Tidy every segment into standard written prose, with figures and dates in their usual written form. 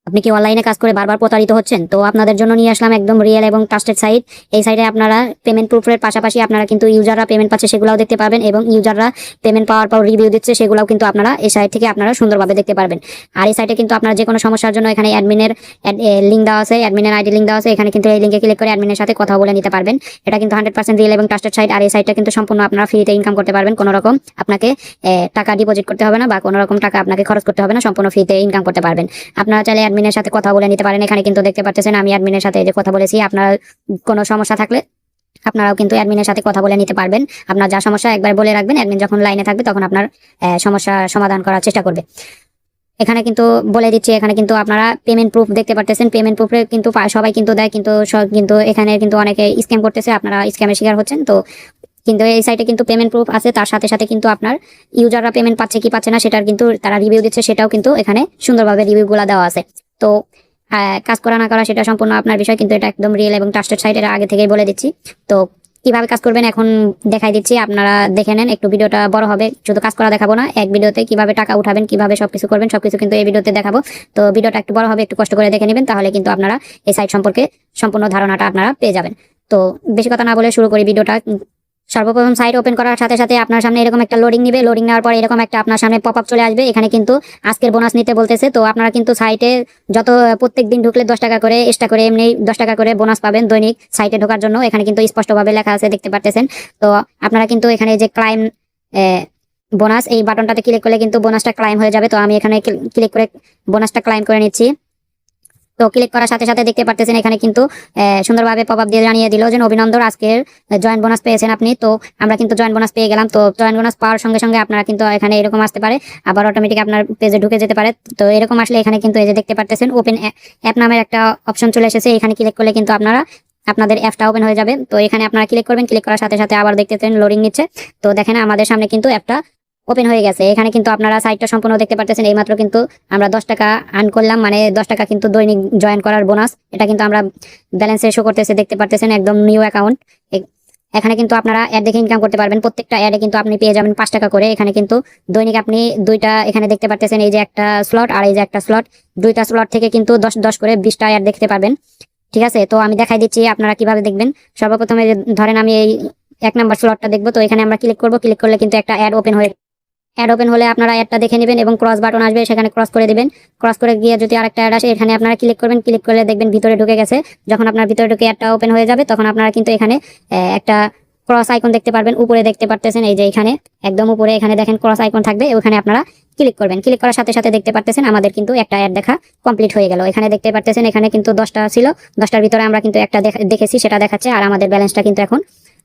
আপনি কি অনলাইনে কাজ করে বারবার প্রতারিত হচ্ছেন? তো আপনাদের জন্য নিয়ে আসলাম একদম রিয়েল এবং ট্রাস্টেড সাইট। এই সাইটে আপনারা পেমেন্ট প্রুফের পাশাপাশি আপনারা কিন্তু ইউজাররা পেমেন্ট পাচ্ছে সেগুলোও দেখতে পাবেন, এবং ইউজাররা পেমেন্ট পাওয়ার পর রিভিউ দিচ্ছে সেগুলোও কিন্তু আপনারা এই সাইট থেকে আপনারা সুন্দরভাবে দেখতে পারবেন। আর এই সাইটে কিন্তু আপনারা যে কোনো সমস্যার জন্য এখানে অ্যাডমিনের লিঙ্ক দেওয়া আছে, অ্যাডমিনের আইডি লিঙ্ক দেওয়া আছে। এখানে কিন্তু এই লিঙ্কে ক্লিক করে অ্যাডমিনের সাথে কথা বলে নিতে পারবেন। এটা কিন্তু 100% রিয়েল এবং ট্রাস্টেড সাইট। আর এই সাইটটা কিন্তু সম্পূর্ণ আপনারা ফ্রিতে ইনকাম করতে পারবেন। কোনো রকম আপনাকে টাকা ডিপোজিট করতে হবে না বা কোনো রকম টাকা আপনাকে খরচ করতে হবে না, সম্পূর্ণ ফ্রিতে ইনকাম করতে পারবেন। আপনারা চাইলে অ্যাডমিনের সাথে কথা বলে নিতে পারেন। এখানে কিন্তু দেখতে পাচ্ছেন আমি অ্যাডমিনের সাথে যে কথা বলেছি। আপনার কোনো সমস্যা থাকলে আপনারাও কিন্তু অ্যাডমিনের সাথে কথা বলে নিতে পারবেন। আপনার যা সমস্যা একবার বলে রাখবেন, অ্যাডমিন যখন লাইনে থাকবে তখন আপনার সমস্যা সমাধান করার চেষ্টা করবে। এখানে কিন্তু বলে দিচ্ছি, এখানে কিন্তু আপনারা পেমেন্ট প্রুফ দেখতে পারতেছেন। পেমেন্ট প্রুফে কিন্তু সবাই কিন্তু দেয়, কিন্তু এখানে কিন্তু অনেকে স্ক্যাম করতেছে, আপনারা স্ক্যামের শিকার হচ্ছেন। তো কিন্তু এই সাইটে কিন্তু পেমেন্ট প্রুফ আছে, তার সাথে সাথে কিন্তু আপনার ইউজাররা পেমেন্ট পাচ্ছে কি পাচ্ছে না সেটার কিন্তু তারা রিভিউ দিচ্ছে, সেটাও কিন্তু এখানে সুন্দরভাবে রিভিউগুলো দেওয়া আছে। তো কাজ করা না করা সেটা সম্পূর্ণ আপনার বিষয়, কিন্তু এটা একদম রিয়েল এবং ট্রাস্টেড সাইট, এটা আগে থেকেই বলে দিচ্ছি। তো কিভাবে কাজ করবেন এখন দেখাই দিচ্ছি, আপনারা দেখে নেন। একটু ভিডিওটা বড় হবে, শুধু কাজ করা দেখাবো না, এক ভিডিওতে কিভাবে টাকা উঠাবেন, কিভাবে সবকিছু করবেন সবকিছু কিন্তু এই ভিডিওতে দেখাবো। তো ভিডিওটা একটু বড় হবে, একটু কষ্ট করে দেখে নেবেন, তাহলে কিন্তু আপনারা এই সাইট সম্পর্কে সম্পূর্ণ ধারণাটা আপনারা পেয়ে যাবেন। তো বেশি কথা না বলে শুরু করি ভিডিওটা। সর্বপ্রথম সাইট ওপেন করার সাথে সাথে আপনার সামনে এরকম একটা লোডিং নিবে। লোডিং নেওয়ার পর এরকম একটা আপনার সামনে পপ আপ চলে আসবে। এখানে কিন্তু আজকের বোনাস নিতে বলতেছে। তো আপনারা কিন্তু সাইটে যত প্রত্যেক দিন ঢুকলে 10 টাকা করে এক্সট্রা করে, এমনি 10 টাকা করে বোনাস পাবেন দৈনিক সাইটে ঢোকার জন্য। এখানে কিন্তু স্পষ্টভাবে লেখা আছে, দেখতে পারতেছেন। তো আপনারা কিন্তু এখানে যে ক্লাইম বোনাস, এই বাটনটাতে ক্লিক করলে কিন্তু বোনাসটা ক্লাইম হয়ে যাবে। তো আমি এখানে ক্লিক করে বোনাসটা ক্লাইম করে নিচ্ছি। তো ক্লিক করার সাথে সাথে দেখতে পারতেছেন এখানে কিন্তু সুন্দরভাবে পপ আপ দিয়ে জানিয়ে দিল যে অভিনন্দন, আজকের জয়েন্ট বোনাস পেয়েছেন আপনি। তো আমরা কিন্তু জয়েন্ট বোনাস পেয়ে গেলাম। তো জয়েন্ট বোনাস পাওয়ার সঙ্গে সঙ্গে আপনারা কিন্তু এখানে এরকম আসতে পারে, আবার অটোমেটিক আপনার পেজে ঢুকে যেতে পারে। তো এরকম আসলে এখানে কিন্তু এই যে দেখতে পারতেছেন ওপেন অ্যাপ নামের একটা অপশন চলে এসেছে। এখানে ক্লিক করলে কিন্তু আপনাদের অ্যাপটা ওপেন হয়ে যাবে। তো এখানে আপনারা ক্লিক করবেন, ক্লিক করার সাথে সাথে আবার দেখতেছেন লোডিং নিচ্ছে। তো দেখেন আমাদের সামনে কিন্তু অ্যাপটা ওপেন হয়ে গেছে। এখানে কিন্তু আপনারা সাইটটা সম্পূর্ণ দেখতে পারতেছেন। এইমাত্র কিন্তু আমরা 10 টাকা আর্ন করলাম, মানে 10 টাকা কিন্তু দৈনিক জয়েন করার বোনাস। এটা কিন্তু আমরা ব্যালেন্সে শো করতেছে, দেখতে পারতেছেন একদম নিউ অ্যাকাউন্ট। এখানে কিন্তু আপনারা অ্যাড দেখে ইনকাম করতে পারবেন। প্রত্যেকটা অ্যাডে কিন্তু আপনি পেয়ে যাবেন 5 টাকা করে। এখানে কিন্তু দৈনিক আপনি দুইটা, এখানে দেখতে পারতেছেন এই যে একটা স্লট আর এই যে একটা স্লট, দুইটা স্লট থেকে কিন্তু 10 করে 20টা অ্যাড দেখতে পারবেন। ঠিক আছে, তো আমি দেখাই দিচ্ছি আপনারা কিভাবে দেখবেন। সর্বপ্রথমে ধরেন আমি এই 1 নাম্বার স্লটটা দেখবো। তো এখানে আমরা ক্লিক করবো, ক্লিক করলে কিন্তু একটা অ্যাড ওপেন হলে আপনারা অ্যাডটা দেখে নেবেন এবং ক্রস বাটন আসবে, সেখানে ক্রস করে দিবেন। ক্রস করে গিয়ে যদি আরেকটা অ্যাড আসে এখানে আপনারা ক্লিক করবেন, ক্লিক করলে দেখবেন ভিতরে ঢুকে গেছে। যখন আপনার ভিতরে ঢুকে অ্যাডটা ওপেন হয়ে যাবে তখন আপনারা কিন্তু এখানে একটা ক্রস আইকন দেখতে পারবেন। উপরে দেখতে পারতেছেন এই যে এখানে একদম উপরে এখানে দেখেন ক্রস আইকন থাকবে, ওখানে আপনারা ক্লিক করবেন। ক্লিক করার সাথে সাথে দেখতে পারতেছেন আমাদের কিন্তু একটা অ্যাড দেখা কমপ্লিট হয়ে গেল। এখানে দেখতে পারতেছেন এখানে কিন্তু 10টা ছিল, 10টার ভিতরে আমরা কিন্তু একটা দেখেছি, সেটা দেখাচ্ছে। আর আমাদের ব্যালেন্সটা কিন্তু এখন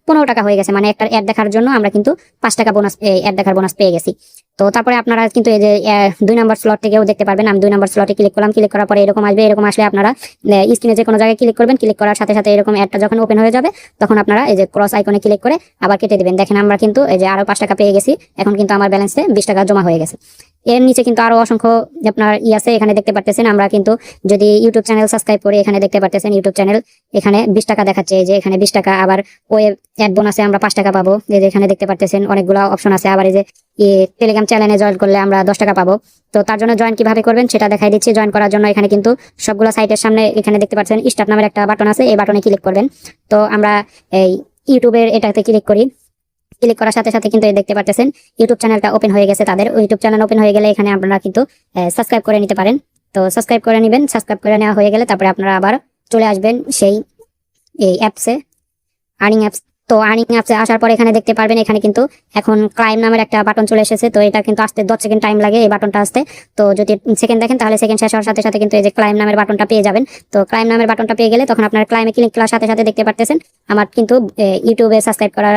15 টাকা হয়ে গেছে, মানে একটা অ্যাড দেখার জন্য আমরা কিন্তু 5 টাকা বোনাস, অ্যাড দেখার বোনাস পেয়ে গেছি। তো তারপরে আপনারা কিন্তু এই যে 2 নম্বর স্লট থেকেও দেখতে পারবেন। আমি 2 নম্বর স্লটে ক্লিক করলাম, ক্লিক করার পরে এরকম আসবে। এরকম আসলে আপনারা স্ক্রিনে যে কোনো জায়গায় ক্লিক করবেন, ক্লিক করার সাথে সাথে এরকম অ্যাডটা যখন ওপেন হয়ে যাবে তখন আপনারা এই যে ক্রস আইকনে ক্লিক করে আবার কেটে দিবেন। দেখেন আমরা কিন্তু এই যে আরো 5 টাকা পেয়ে গেছি। এখন কিন্তু আমার ব্যালেন্সে 20 টাকা জমা হয়ে গেছে। এর নিচে কিন্তু আরো অসংখ্য আপনার আছে, এখানে দেখতে পারতেছেন। আমরা কিন্তু যদি ইউটিউব চ্যানেল সাবস্ক্রাইব করি, এখানে দেখতে পারতেছেন ইউটিউব চ্যানেল, এখানে 20 টাকা দেখাচ্ছে। এই যে এখানে 20 টাকা, আবার ওয়েব অ্যাড বোনাসে আমরা 5 টাকা পাবো। এই যে এখানে দেখতে পারতেছেন অনেকগুলো অপশন আছে। আবার এই যে টেলিগ্রাম চ্যানেলে জয়েন করলে আমরা 10 টাকা পাবো। তো তার জন্য জয়েন কিভাবে করবেন সেটা দেখাই দিচ্ছি। জয়েন করার জন্য এখানে কিন্তু সবগুলো সাইটের সামনে এখানে দেখতে পাচ্ছেন স্টার্ট নামের একটা বাটন আছে, এই বাটনে ক্লিক করবেন। তো আমরা এই ইউটিউবের এটাতে ক্লিক করি। ক্লিক করার সাথে সাথে কিন্তু দেখতে পারতেছেন ইউটিউব চ্যানেলটা ওপেন হয়ে গেছে। তাদের ইউটিউব চ্যানেল ওপেন হয়ে গেলে এখানে আপনারা কিন্তু সাবস্ক্রাইব করে নিতে পারেন। তো সাবস্ক্রাইব করে নেবেন। সাবস্ক্রাইব করে নেওয়া হয়ে গেলে তারপরে আপনারা আবার চলে আসবেন সেই এই অ্যাপসে, আর্নিং অ্যাপস। তো আর্নিং অ্যাপসে আসার পর এখানে দেখতে পারবেন এখানে কিন্তু এখন ক্লাইম নামের একটা বাটন চলে এসেছে। তো এটা কিন্তু আসতে 10 সেকেন্ড টাইম লাগে এই বাটনটা আসতে। তো যদি সেকেন্ড দেখেন তাহলে সেকেন্ড শেষ হওয়ার সাথে সাথে কিন্তু এই যে ক্লাইম নামের বাটনটা পেয়ে যাবেন। তো ক্লাইম নামের বাটনটা পেয়ে গেলে তখন আপনার ক্লাইমে ক্লিক করার সাথে সাথে দেখতে পারতেছেন আমার কিন্তু ইউটিউবে সাবস্ক্রাইব করার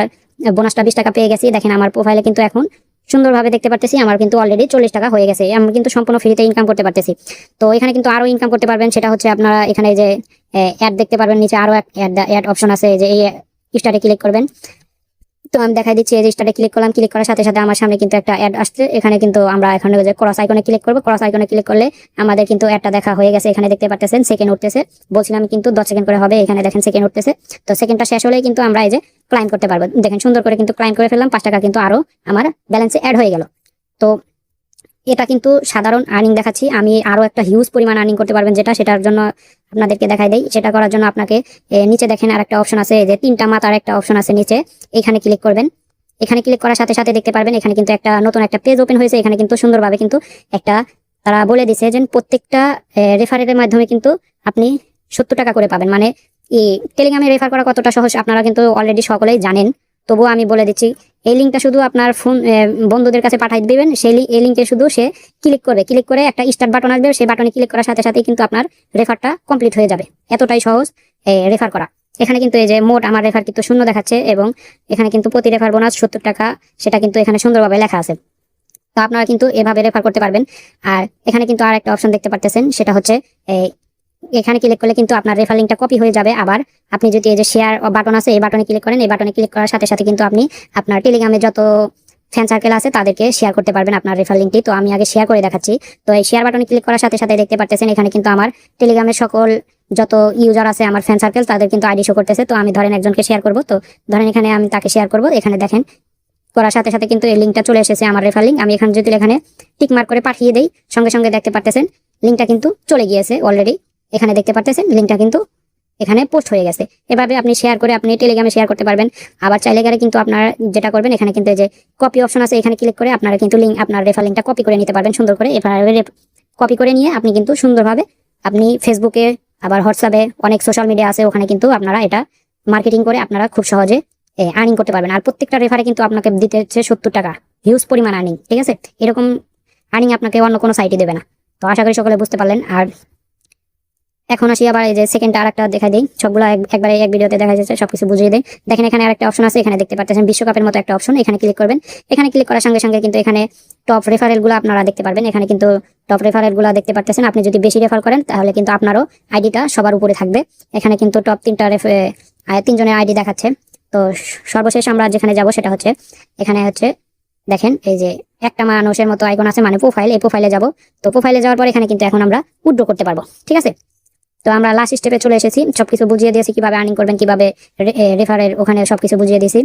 বোনাসটা 20 টাকা পেয়ে গেছি। দেখেন আমার প্রোফাইলে কিন্তু এখন সুন্দরভাবে দেখতে পারতেছি আমার কিন্তু অলরেডি 40 টাকা হয়ে গেছে। আমি কিন্তু সম্পূর্ণ ফ্রিতে ইনকাম করতে পারতেছি। তো এখানে কিন্তু আরো ইনকাম করতে পারবেন, সেটা হচ্ছে আপনারা এখানে যে অ্যাড দেখতে পারবেন, নিচে আরো অ্যাড অপশন আছে, যে এই স্টার্টে ক্লিক করবেন। তো আমি দেখাই দিচ্ছি, এই যে স্টার্টে ক্লিক করলাম, ক্লিক করার সাথে সাথে আমার সামনে কিন্তু একটা অ্যাড আসছে। এখানে কিন্তু আমরা এখানে যে ক্রস আইকনে ক্লিক করব, ক্রস আইকনে ক্লিক করলে আমাদের কিন্তু অ্যাডটা দেখা হয়ে গেছে। এখানে দেখতে পাচ্ছেন সেকেন্ড উঠতেছে, বলছিলাম কিন্তু 10 সেকেন্ড করে হবে। এখানে দেখেন সেকেন্ড উঠতেছে। তো সেকেন্ডটা শেষ হলেই কিন্তু আমরা এই যে ক্লাইম করতে পারবো। দেখেন সুন্দর করে কিন্তু ক্লাইম করে ফেললাম, 5 টাকা কিন্তু আরো আমার ব্যালেন্সে অ্যাড হয়ে গেল। তো এটা কিন্তু সাধারণ আর্নিং দেখাচ্ছি, আমি আরো একটা হিউজ পরিমাণ আর্নিং করতে পারবেন, সেটার জন্য আপনাদেরকে দেখাই দেই। সেটা করার জন্য আপনাকে নিচে দেখেন আর একটা অপশন আছে, যে 3টা মাথার একটা অপশন আছে নিচে, এখানে ক্লিক করবেন। এখানে ক্লিক করার সাথে সাথে দেখতে পারবেন এখানে কিন্তু একটা নতুন একটা পেজ ওপেন হয়েছে। এখানে কিন্তু সুন্দরভাবে কিন্তু একটা তারা বলে দিছে যে প্রত্যেকটা রেফারেলের মাধ্যমে কিন্তু আপনি 70 টাকা করে পাবেন। মানে এই টেলিগ্রামে রেফার করা কতটা সহজ আপনারা কিন্তু অলরেডি সকলেই জানেন, তবুও আমি বলে দিচ্ছি। এই লিঙ্কটা শুধু আপনার ফোন বন্ধুদের কাছে পাঠিয়ে দিবেন। এই লিঙ্কে শুধু সে ক্লিক করবে, ক্লিক করে একটা স্টার্ট বাটন আসবে, সেই বাটনে ক্লিক করার সাথে সাথেই কিন্তু আপনার রেফারটা কমপ্লিট হয়ে যাবে। এতটাই সহজ রেফার করা। এখানে কিন্তু এই যে মোট আমার রেফার কিন্তু 0 দেখাচ্ছে, এবং এখানে কিন্তু প্রতি রেফার বোনাস 70 টাকা, সেটা কিন্তু এখানে সুন্দরভাবে লেখা আছে। তো আপনারা কিন্তু এভাবে রেফার করতে পারবেন। আর এখানে কিন্তু আর একটা অপশন দেখতে পারতেছেন, সেটা হচ্ছে এখানে ক্লিক করলে কিন্তু আপনার রেফার লিঙ্কটা কপি হয়ে যাবে। আবার আপনি যদি এই যে শেয়ার বাটন আছে, এই বাটনে ক্লিক করেন, এই বাটনে ক্লিক করার সাথে সাথে কিন্তু আপনি আপনার টেলিগ্রামে যত ফ্যান সার্কেল আছে তাদেরকে শেয়ার করতে পারবেন আপনার রেফার লিঙ্কটি। তো আমি আগে শেয়ার করে দেখাচ্ছি। তো এই শেয়ার বাটনে ক্লিক করার সাথে সাথে দেখতে পারতেছেন এখানে কিন্তু আমার টেলিগ্রামের সকল যত ইউজার আছে আমার ফ্যান সার্কেল, তাদের কিন্তু আইডি শো করতেছে। তো আমি ধরেন একজনকে শেয়ার করব, তো ধরেন এখানে আমি তাকে শেয়ার করব। এখানে দেখেন করার সাথে সাথে কিন্তু এই লিঙ্কটা চলে এসেছে, আমার রেফার লিঙ্ক। আমি এখানে যদি এখানে টিক মার্ক করে পাঠিয়ে দেই, সঙ্গে সঙ্গে দেখতে পারতেছেন লিঙ্কটা কিন্তু চলে গিয়েছে অলরেডি। এখানে দেখতে পারতেছেন লিঙ্কটা কিন্তু এখানে পোস্ট হয়ে গেছে। এভাবে আপনি শেয়ার করে আপনি টেলিগ্রামে শেয়ার করতে পারবেন। আবার চাইলে গেলে কিন্তু আপনারা যেটা করবেন, এখানে কিন্তু এই যে কপি অপশন আছে, এখানে ক্লিক করে আপনারা কিন্তু লিঙ্ক আপনার রেফার লিঙ্কটা কপি করে নিতে পারবেন সুন্দর করে। এভাবে কপি করে নিয়ে আপনি কিন্তু সুন্দরভাবে আপনি ফেসবুকে, আবার হোয়াটসঅ্যাপে, অনেক সোশ্যাল মিডিয়া আছে, ওখানে কিন্তু আপনারা এটা মার্কেটিং করে আপনারা খুব সহজে আর্নিং করতে পারবেন। আর প্রত্যেকটা রেফারে কিন্তু আপনাকে দিতে হচ্ছে 70 টাকা, হিউজ পরিমাণ আর্নিং। ঠিক আছে, এরকম আর্নিং আপনাকে অন্য কোনো সাইটে দেবে না। তো আশা করি সকলে বুঝতে পারলেন। আর এখন আসি আবার এই যে সেকেন্ড আর একটা দেখাই দিই, সবগুলো একবারে এক ভিডিওতে দেখা যাচ্ছে, সবকিছু বুঝিয়ে দেয়। দেখেন এখানে আরেকটা অপশন আছে, এখানে দেখতে পাচ্ছেন বিশ্বকাপের মতো একটা অপশন, এখানে ক্লিক করবেন। এখানে ক্লিক করার সঙ্গে সঙ্গে কিন্তু এখানে টপ রেফারেল গুলো আপনারা দেখতে পারবেন। এখানে কিন্তু টপ রেফারেল গুলো দেখতে পাচ্ছেন। আপনি যদি বেশি রেফার করেন তাহলে কিন্তু আপনারও আইডিটা সবার উপরে থাকবে। এখানে কিন্তু টপ 3 জনের আইডি দেখাচ্ছে। তো সর্বশেষ আমরা যেখানে যাব সেটা হচ্ছে এখানে হচ্ছে দেখেন এই যে একটা মানুষের মতো আইকন আছে, মানে প্রোফাইল। এই প্রোফাইলে যাব। তো প্রোফাইলে যাওয়ার পর এখানে কিন্তু এখন আমরা উইথড্র করতে পারবো। ঠিক আছে, তো আমরা লাস্ট স্টেপে চলে এসেছি, সবকিছু বুঝিয়ে দিয়েছি কিভাবে আর্নিং করবেন, কিভাবে রেফারের ওখানে সবকিছু বুঝিয়ে দিয়েছি।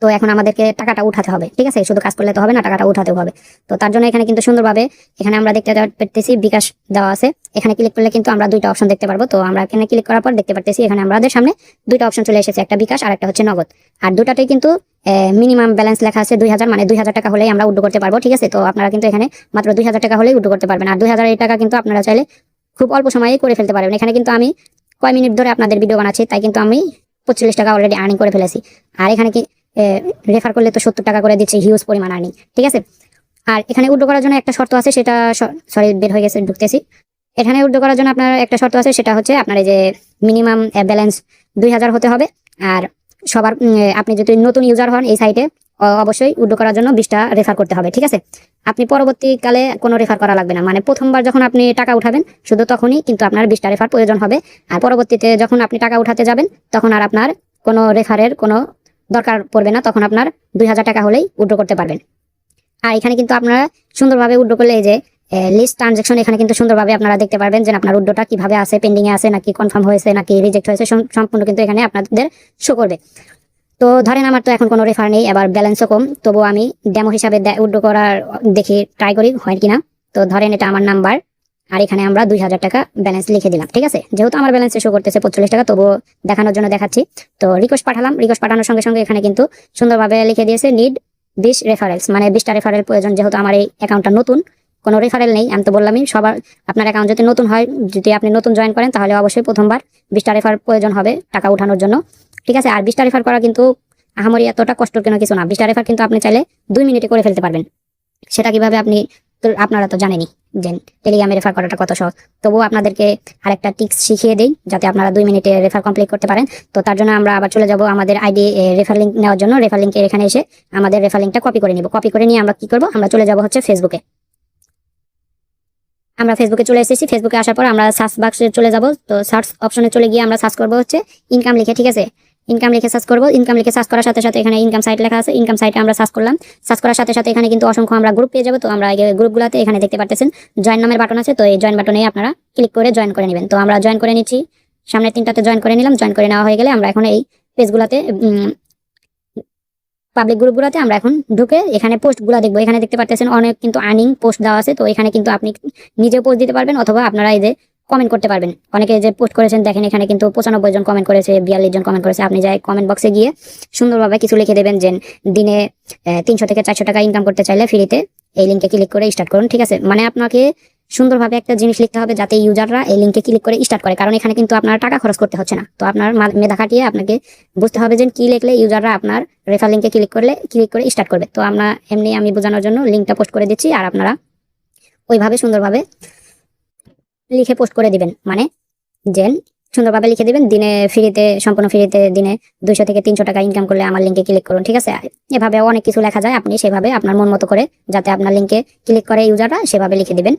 তো এখন আমাদেরকে টাকাটা উঠাতে হবে। ঠিক আছে, শুধু কাজ করলে তো হবে না, টাকাটা উঠাতে হবে। তো তার জন্য এখানে কিন্তু সুন্দরভাবে এখানে আমরা দেখতে পারতেছি বিকাশ দেওয়া আছে। এখানে ক্লিক করলে কিন্তু আমরা 2টা অপশন দেখতে পারবো। তো আমরা এখানে ক্লিক করার পর দেখতে পারতেছি এখানে আমাদের সামনে 2টা অপশন চলে এসেছে, একটা বিকাশ আর একটা হচ্ছে নগদ। আর দুটাতেই কিন্তু মিনিমাম ব্যালেন্স লেখা আছে 2000, মানে 2000 টাকা হলেই আমরা উইথড্র করতে পারবো। ঠিক আছে, তো আপনারা কিন্তু এখানে মাত্র 2000 টাকা হলেই উইথড্র করতে পারবেন। আর 2000 এই টাকা কিন্তু আপনারা চাইলে খুব অল্প সময়েই করে ফেলতে পারবেন। এখানে কিন্তু আমি কয় মিনিট ধরে আপনাদের ভিডিও বানাচ্ছি, তাই কিন্তু আমি 45 টাকা অলরেডি আর্নিং করে ফেলেছি। আর এখানে কি রেফার করলে তো 70 টাকা করে দিচ্ছে, হিউজ পরিমাণ আর্নিং। ঠিক আছে, আর এখানে উইথড্র করার জন্য একটা শর্ত আছে, সেটা সরি বের হয়ে গেছে, ঢুকতেছি। এখানে উইথড্র করার জন্য আপনার একটা শর্ত আছে, সেটা হচ্ছে আপনার এই যে মিনিমাম ব্যালেন্স 2000 হতে হবে। আর সবার আপনি যদি নতুন ইউজার হন এই সাইটে, অবশ্যই উইথড্র করার জন্য 20টা রেফার করতে হবে। ঠিক আছে, আপনি পরবর্তীকালে কোনো রেফার করা লাগবে না, মানে প্রথমবার যখন আপনি টাকা উঠাবেন শুধু তখনই কিন্তু আপনার 20টা রেফার প্রয়োজন হবে। আর পরবর্তীতে যখন আপনি টাকা উঠাতে যাবেন তখন আর আপনার কোনো রেফারের কোনো দরকার পড়বে না, তখন আপনার 2000 টাকা হলেই উইথড্র করতে পারবেন। আর এখানে কিন্তু আপনারা সুন্দরভাবে উইথড্র করলে এই যে লিস্ট ট্রানজাকশন, এখানে কিন্তু সুন্দরভাবে আপনারা দেখতে পারবেন যে আপনার উইথড্রটা কিভাবে আছে, পেন্ডিং এ আছে নাকি কনফার্ম হয়েছে নাকি রিজেক্ট হয়েছে, সম্পূর্ণ কিন্তু এখানে আপনাদের শো করবে। তো ধরেন আমার তো এখন কোনো রেফার নেই, আবার ব্যালেন্সও কম, তবুও আমি ডেমো হিসাবে উইথড্র করার দেখি ট্রাই করি হয় কিনা। তো ধরেন এটা আমার নাম্বার, আর এখানে আমরা 2000 টাকা ব্যালেন্স লিখে দিলাম। ঠিক আছে, যেহেতু আমার ব্যালেন্স শো করতেছে 45 টাকা, তবুও দেখানোর জন্য দেখাচ্ছি। তো রিকোয়েস্ট পাঠালাম, রিকোয়েস্ট পাঠানোর সঙ্গে সঙ্গে এখানে কিন্তু সুন্দরভাবে লিখে দিয়েছে নিড 20 রেফারেলস, মানে 20টা রেফারেল প্রয়োজন। যেহেতু আমার এই অ্যাকাউন্টটা নতুন, কোনো রেফারেল নেই, আমি তো বললামই সবার আপনার অ্যাকাউন্ট যদি নতুন হয়, যদি আপনি নতুন জয়েন করেন তাহলে অবশ্যই প্রথমবার 20টা রেফার প্রয়োজন হবে টাকা উঠানোর জন্য। ঠিক আছে, আর 20টা রেফার করা কিন্তু আহামরি এতটা কষ্টের কোনো কিছু না। 20টা রেফার কিন্তু আপনি চাইলে 2 মিনিটে করে ফেলতে পারবেন। সেটা কিভাবে আপনি তো আপনারা তো জানেনই যে টেলিগ্রামে রেফার করাটা কত সহজ। তবুও আপনাদেরকে আরেকটা টিক্স শিখিয়ে দিই যাতে আপনারা 2 মিনিটে রেফার কমপ্লিট করতে পারেন। তো তার জন্য আমরা আবার চলে যাব আমাদের আইডি রেফার লিঙ্ক নেওয়ার জন্য। রেফার লিঙ্কের এখানে এসে আমাদের রেফার লিঙ্কটা কপি করে নিব। কপি করে নিয়ে আমরা কি করব, আমরা চলে যাব হচ্ছে ফেসবুকে। আমরা ফেসবুকে চলে এসেছি। ফেসবুকে আসার পর আমরা সার্চ বাক্সে চলে যাব। তো সার্চ অপশনে চলে গিয়ে আমরা সার্চ করব হচ্ছে ইনকাম লিখে। ঠিক আছে, ইনকাম লিখে সার্চ করব। ইনকাম লিখে সার্চ করার সাথে সাথে এখানে ইনকাম সাইট লেখা আছে, ইনকাম সাইটে আমরা সার্চ করলাম। সার্চ করার সাথে সাথে এখানে কিন্তু অসংখ্য আমরা গ্রুপ পেয়ে যাবো। তো আমরা এই গ্রুপগুলোতে এখানে দেখতে পারতেছেন জয়েন নামের বাটন আছে, তো এই জয়েন বাটনে আপনারা ক্লিক করে জয়েন করে নেবেন। তো আমরা জয়েন করে নিচ্ছি, সামনের 3টাতে জয়েন করে নিলাম। জয়েন করে নেওয়া হয়ে গেলে আমরা এখন এই পেজগুলোতে পাবলিক গ্রুপগুলোতে আমরা এখন ঢুকে এখানে পোস্টগুলো দেখবো। এখানে দেখতে পাচ্ছেন অনেক কিন্তু আর্নিং পোস্ট দেওয়া আছে, তো এখানে কিন্তু আপনি নিজেও পোস্ট দিতে পারবেন অথবা আপনারা এই যে কমেন্ট করতে পারবেন। অনেকে যে পোস্ট করেছেন দেখেন এখানে কিন্তু 95 জন কমেন্ট করেছে, 42 জন কমেন্ট করেছে। আপনি যাই কমেন্ট বক্সে গিয়ে সুন্দরভাবে কিছু লিখে দেবেন যে দিনে 300 থেকে 400 টাকা ইনকাম করতে চাইলে ফ্রিতে এই লিঙ্কে ক্লিক করে স্টার্ট করুন। ঠিক আছে, মানে আপনাকে সুন্দরভাবে একটা জিনিস লিখতে হবে যাতে ইউজাররা এই লিঙ্কে ক্লিক করে স্টার্ট করে, কারণ এখানে কিন্তু আপনার টাকা খরচ করতে হচ্ছে না। তো আপনার মেধা খাটিয়ে আপনাকে বুঝতে হবে যে কি লিখলে ইউজাররা আপনার রেফার লিঙ্কে ক্লিক করে স্টার্ট করবে। তো আমি বোঝানোর জন্য লিঙ্কটা পোস্ট করে দিচ্ছি, আর আপনারা ওইভাবে সুন্দরভাবে লিখে পোস্ট করে দিবেন। মানে যেন সুন্দরভাবে লিখে দিবেন দিনে ফ্রিতে, সম্পূর্ণ ফ্রিতে দিনে 200 থেকে 300 টাকা ইনকাম করলে আমার লিঙ্কে ক্লিক করুন। ঠিক আছে, এভাবে অনেক কিছু লেখা যায়, আপনি সেভাবে আপনার মন মতো করে যাতে আপনার লিঙ্কে ক্লিক করে ইউজাররা সেভাবে লিখে দিবেন।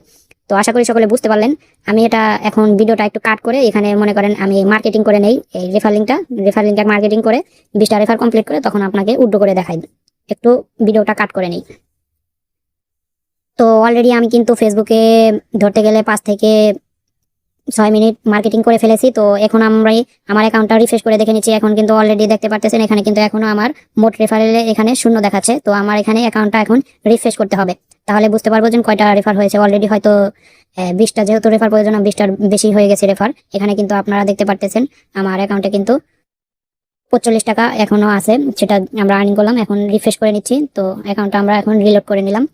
তো আশা করি সকলে বুঝতে পারলেন। আমি এটা এখন ভিডিওটা একটু কাট করে এখানে মনে করেন আমি মার্কেটিং করে নেই এই রেফার লিঙ্কটা মার্কেটিং করে 20টা রেফার কমপ্লিট করে তখন আপনাকে উড্ডো করে দেখাই। একটু ভিডিওটা কাট করে নেই। তো অলরেডি আমি কিন্তু ফেসবুকে ধরতে গেলে 5 থেকে 6 মিনিট মার্কেটিং করে ফেলেছি। তো এখন আমার অ্যাকাউন্টটা রিফ্রেশ করে দেখে নিচ্ছি। এখন কিন্তু অলরেডি দেখতে পাচ্ছেন এখানে কিন্তু এখনো আমার মোট রেফারেলে এখানে 0 দেখাচ্ছে। তো আমার এখানে অ্যাকাউন্টটা এখন রিফ্রেশ করতে হবে, তাহলে বুঝতে পারবো যে কয়টা রেফার হয়েছে। অলরেডি হয়তো 20টা, যেহেতু রেফার প্রয়োজন 20টার বেশি হয়ে গেছে রেফার। এখানে কিন্তু আপনারা দেখতে পাচ্ছেন আমার অ্যাকাউন্টে কিন্তু 45 টাকা এখনো আছে, সেটা আমরা আর্নিং করলাম। এখন রিফ্রেশ করে নিচ্ছি। তো অ্যাকাউন্টটা আমরা এখন রিলোড করে নিলাম।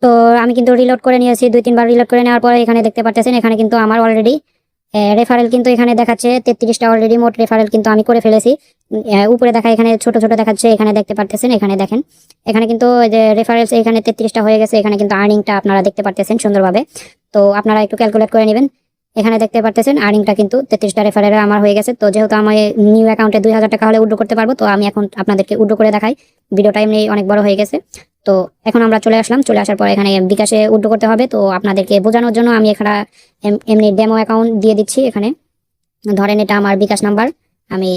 তো আমি কিন্তু রিলোড করে নিয়েছি, 2-3 বার রিলোড করে নেওয়ার পরে এখানে দেখতে পাচ্ছেন এখানে কিন্তু আমার অলরেডি রেফারেল কিন্তু এখানে দেখাচ্ছে 33টা। অলরেডি মোট রেফারেল কিন্তু আমি করে ফেলেছি। উপরে দেখা এখানে ছোট ছোট দেখাচ্ছে, এখানে দেখতে পাচ্ছেন। এখানে দেখেন এখানে কিন্তু যে রেফারেলস এখানে 33টা হয়ে গেছে। এখানে কিন্তু আর্নিংটা আপনারা দেখতে পাচ্ছেন সুন্দরভাবে। তো আপনারা একটু ক্যালকুলেট করে নেবেন। এখানে দেখতে পাচ্ছেন আর্নিংটা কিন্তু 33টা রেফারেল আমার হয়ে গেছে। তো যেহেতু আমি নিউ অ্যাকাউন্টে 2000 টাকা হলে উড্রো করতে পারবো, তো আমি এখন আপনাদেরকে উড্রো করে দেখাই। ভিডিওটা এমনি অনেক বড় হয়ে গেছে। তো এখন আমরা চলে আসলাম। চলে আসার পর এখানে বিকাশে উড্রো করতে হবে। তো আপনাদেরকে বোঝানোর জন্য আমি এখানে এমনি ডেমো অ্যাকাউন্ট দিয়ে দিচ্ছি। এখানে ধরেন এটা আমার বিকাশ নাম্বার, আমি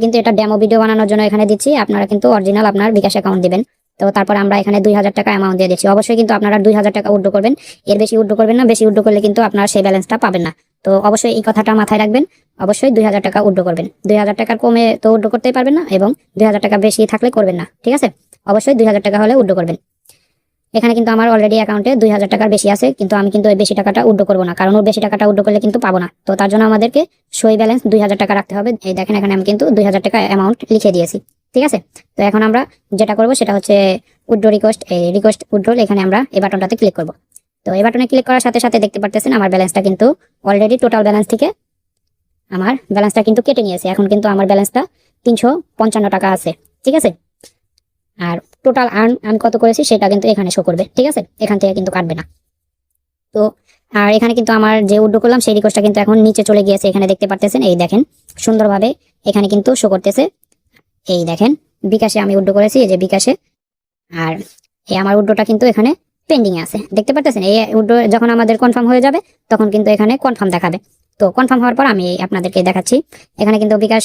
কিন্তু এটা ডেমো ভিডিও বানানোর জন্য এখানে দিচ্ছি। আপনারা কিন্তু অরিজিনাল আপনার বিকাশ অ্যাকাউন্ট দিবেন। তো তারপর আমরা এখানে 2000 টাকা অ্যামাউন্ট দিয়ে দিচ্ছি। অবশ্যই কিন্তু আপনারা 2000 টাকা উড্রো করবেন, এর বেশি উড্রো করবেন না। বেশি উড্রো করলে কিন্তু আপনারা সেই ব্যালেন্সটা পাবেন না। তো অবশ্যই এই কথাটা মাথায় রাখবেন। অবশ্যই 2000 টাকা উড্রো করবেন। 2000 টাকার কমে তো উড্রো করতেই পারবেন না, এবং 2000 টাকা বেশি থাকলে করবেন না। ঠিক আছে, অবশ্যই 2000 টাকা হলে উড্রো করবেন। এখানে কিন্তু আমার অলরেডি অ্যাকাউন্টে 2000 টাকার বেশি আছে, কিন্তু আমি কিন্তু ওই বেশি টাকাটা উড্রো করবো না, কারণ ওই বেশি টাকাটা উড্রো করলে কিন্তু পাবো না। তো তার জন্য আমাদেরকে সই ব্যালেন্স 2000 টাকা রাখতে হবে। এই দেখেন এখানে আমি কিন্তু 2000 টাকা অ্যামাউন্ট লিখে দিয়েছি। ঠিক আছে, তো এখন আমরা যেটা করবো সেটা হচ্ছে উড্রো রিকোয়েস্ট, এই রিকোয়েস্ট উড্রোল, এখানে আমরা এই বাটনটাতে ক্লিক করবো। তো এই বাটনে ক্লিক করার সাথে সাথে দেখতে পাচ্ছেন আমার ব্যালেন্সটা কিন্তু অলরেডি টোটাল ব্যালেন্স থেকে আমার ব্যালেন্সটা কিন্তু কেটে নিয়েছে। এখন কিন্তু আমার ব্যালেন্সটা 355 টাকা আছে। ঠিক আছে, আর টোটাল আর্ন আমি কত করেছি সেটা কিন্তু এখানে শো করবে। ঠিক আছে, এখান থেকে কিন্তু কাটবে না। তো আর এখানে কিন্তু আমার যে উড্রো করলাম সেই রিকোয়েস্টটা কিন্তু এখন নিচে চলে গিয়েছে। এখানে দেখতে পাচ্ছেন, এই দেখেন সুন্দরভাবে এখানে কিন্তু শো করতেছে। এই দেখেন বিকাশে আমি উড্রো করেছি, এই যে বিকাশে। আর এই আমার উড্রোটা কিন্তু এখানে পেন্ডিং আছে, দেখতে পাচ্ছেন। এই উড্রো যখন আমাদের কনফার্ম হয়ে যাবে তখন কিন্তু এখানে কনফার্ম দেখাবে। তো কনফার্ম হওয়ার পর আমি আপনাদেরকে দেখাচ্ছি। এখানে কিন্তু বিকাশ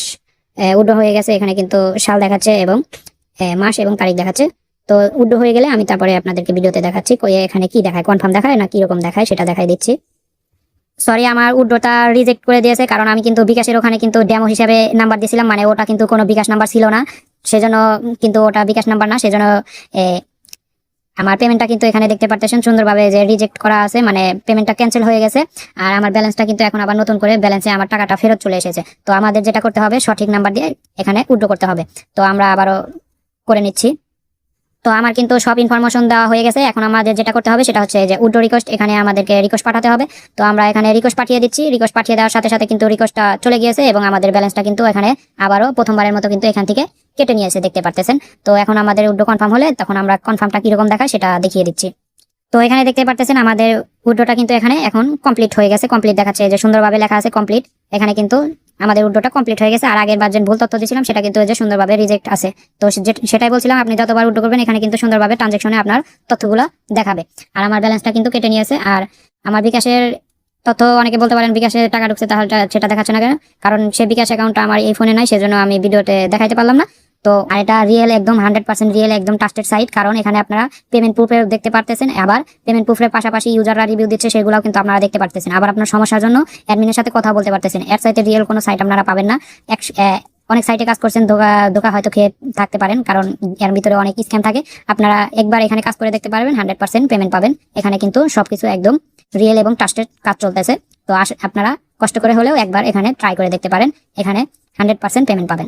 উড্রো হয়ে গেছে। এখানে কিন্তু সাল দেখাচ্ছে এবং মাস এবং তারিখ দেখাচ্ছে। তো উড্রো হয়ে গেলে আমি তারপরে আপনাদেরকে ভিডিওতে দেখাচ্ছি এখানে কি দেখায়, কনফার্ম দেখায় না কিরকম দেখায় সেটা দেখাই দিচ্ছি। সরি, আমার উড্রোটা রিজেক্ট করে দিয়েছে, কারণ আমি কিন্তু বিকাশের ওখানে কিন্তু ডেমো হিসেবে নাম্বার দিয়েছিলাম, মানে ওটা কিন্তু কোনো বিকাশ নাম্বার ছিল না, সেজন্য কিন্তু ওটা বিকাশ নাম্বার না, সেজন্য আমার পেমেন্টটা কিন্তু এখানে দেখতে পাচ্ছেন সুন্দরভাবে যে রিজেক্ট করা আছে, মানে পেমেন্টটা ক্যান্সেল হয়ে গেছে। আর আমার ব্যালেন্সটা কিন্তু এখন আবার নতুন করে ব্যালেন্সে আমার টাকাটা ফেরত চলে এসেছে। তো আমাদের যেটা করতে হবে সঠিক নাম্বার দিয়ে এখানে উড্রো করতে হবে। তো আমরা আবারও করে নিচ্ছি। তো আমার কিন্তু সব ইনফরমেশন দেওয়া হয়ে গেছে। এখন আমাদের যেটা করতে হবে সেটা হচ্ছে যে উড্রো রিকোয়েস্ট, এখানে আমাদেরকে রিকোয়েস্ট পাঠাতে হবে। তো আমরা এখানে রিকোয়েস্ট পাঠিয়ে দিচ্ছি। রিকোয়েস্ট পাঠিয়ে দেওয়ার সাথে সাথে কিন্তু রিকোয়েস্টটা চলে গিয়েছে এবং আমাদের ব্যালেন্সটা কিন্তু এখানে আবারও প্রথমবারের মতো কিন্তু এখান থেকে কেটে নিয়েছে, দেখতে পারতেছেন। তো এখন আমাদের উড্রো কনফার্ম হলে তখন আমরা কনফার্মটা কিরকম দেখায় সেটা দেখিয়ে দিচ্ছি। তো এখানে দেখতে পারতেছেন আমাদের উড্রোটা কিন্তু এখানে এখন কমপ্লিট হয়ে গেছে। কমপ্লিট দেখাচ্ছে, যে সুন্দরভাবে লেখা আছে কমপ্লিট। এখানে কিন্তু আমাদের উড্রোটা কমপ্লিট হয়ে গেছে। আর আগের বার যে ভুল তথ্য দিয়েছিলাম সেটা কিন্তু যে সুন্দরভাবে রিজেক্ট আছে। তো সেটাই বলছিলাম, আপনি যতবার উড্রো করবেন এখানে কিন্তু সুন্দরভাবে ট্রানজাকশনে আপনার তথ্যগুলো দেখাবে। আর আমার ব্যালেন্সটা কিন্তু কেটে নিয়েছে। আর আমার বিকাশের তথ্য অনেকে বলতে পারেন বিকাশে টাকা ঢুকছে, তাহলে সেটা দেখাচ্ছে না কেন? কারণ সে বিকাশ অ্যাকাউন্টটা আমার এই ফোনে নাই, সেজন্য আমি ভিডিওতে দেখাইতে পারলাম না। তো আর এটা রিয়েল, একদম 100% রিয়েল, একদম ট্রাস্টেড সাইট, কারণ এখানে আপনারা পেমেন্ট প্রুফে দেখতে পারতেছেন। আবার পেমেন্ট প্রুফের পাশাপাশি ইউজাররা রিভিউ দিচ্ছে, সেগুলোও কিন্তু আপনারা দেখতে পারতেছেন। আবার আপনার সমস্যার জন্য অ্যাডমিনের সাথে কথা বলতে পারতেছেন। এর সাইটে রিয়েল কোনো সাইট আপনারা পাবেন না। অনেক সাইটে কাজ করছেন, ধোকা ধোকা হয়তো খেয়ে থাকতে পারেন, কারণ এর ভিতরে অনেক স্ক্যাম থাকে। আপনারা একবার এখানে কাজ করে দেখতে পারবেন, 100% পেমেন্ট পাবেন। এখানে কিন্তু সবকিছু একদম রিয়েল এবং ট্রাস্টেড কাজ চলতেছে। তো আপনারা কষ্ট করে হলেও একবার এখানে ট্রাই করে দেখতে পারেন, এখানে 100% পেমেন্ট পাবেন।